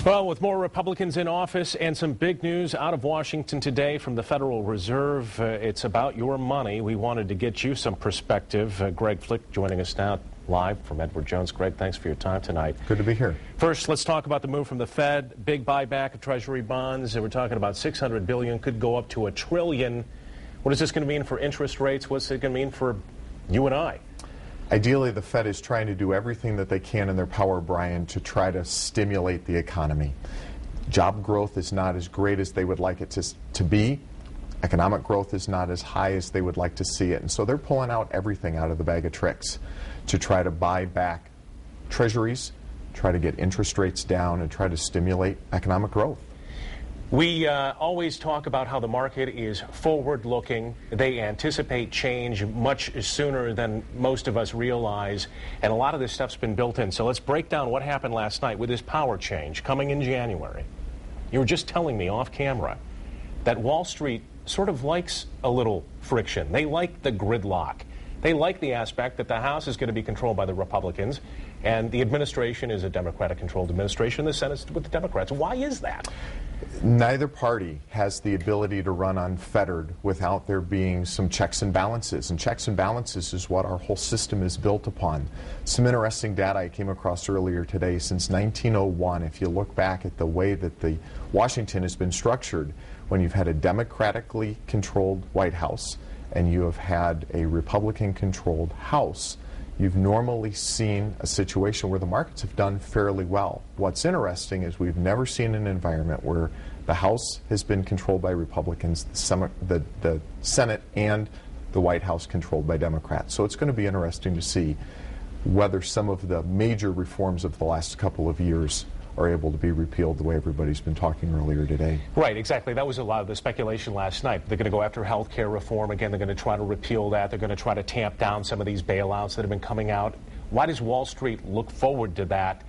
Well, with more Republicans in office and some big news out of Washington today from the Federal Reserve, it's about your money. We wanted to get you some perspective. Greg Flick joining us now live from Edward Jones. Greg, thanks for your time tonight. Good to be here. First, let's talk about the move from the Fed. Big buyback of Treasury bonds. We're talking about $600 billion, could go up to $1 trillion. What is this going to mean for interest rates? What's it going to mean for you and I? Ideally, the Fed is trying to do everything that they can in their power, Brian, to try to stimulate the economy. Job growth is not as great as they would like it to be. Economic growth is not as high as they would like to see it. And so they're pulling out everything out of the bag of tricks to try to buy back treasuries, try to get interest rates down, and try to stimulate economic growth. We always talk about how the market is forward-looking. They anticipate change much sooner than most of us realize, and a lot of this stuff's been built in. So let's break down what happened last night with this power change coming in January. You were just telling me off camera that Wall Street sort of likes a little friction. They like the gridlock. They like the aspect that the House is going to be controlled by the Republicans, and the administration is a Democratic-controlled administration, the Senate's with the Democrats. Why is that? Neither party has the ability to run unfettered without there being some checks and balances. And checks and balances is what our whole system is built upon. Some interesting data I came across earlier today. Since 1901, if you look back at the way that the Washington has been structured, when you've had a democratically controlled White House and you have had a Republican-controlled House, you've normally seen a situation where the markets have done fairly well. What's interesting is we've never seen an environment where the House has been controlled by Republicans, the Senate and the White House controlled by Democrats. So it's going to be interesting to see whether some of the major reforms of the last couple of years are able to be repealed the way everybody's been talking earlier today. Right, exactly. That was a lot of the speculation last night. They're going to go after health care reform. Again, they're going to try to repeal that. They're going to try to tamp down some of these bailouts that have been coming out. Why does Wall Street look forward to that?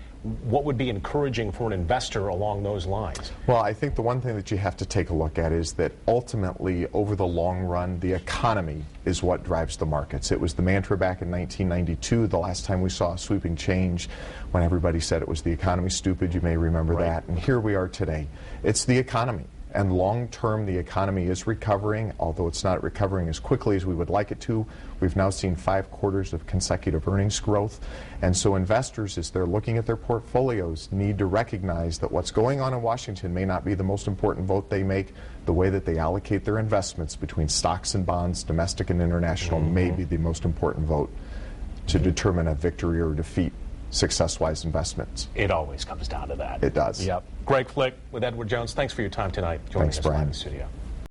What would be encouraging for an investor along those lines? Well, I think the one thing that you have to take a look at is that ultimately, over the long run, the economy is what drives the markets. It was the mantra back in 1992, the last time we saw a sweeping change, when everybody said it was the economy stupid. You may remember that. And here we are today. It's the economy. And long term, the economy is recovering, although it's not recovering as quickly as we would like it to. We've now seen 5 quarters of consecutive earnings growth. And so investors, as they're looking at their portfolios, need to recognize that what's going on in Washington may not be the most important vote they make. The way that they allocate their investments between stocks and bonds, domestic and international, may be the most important vote to determine a victory or defeat success-wise investments. It always comes down to that. It does. Yep. Greg Flick with Edward Jones, thanks for your time tonight. Thanks, Brian. In the studio.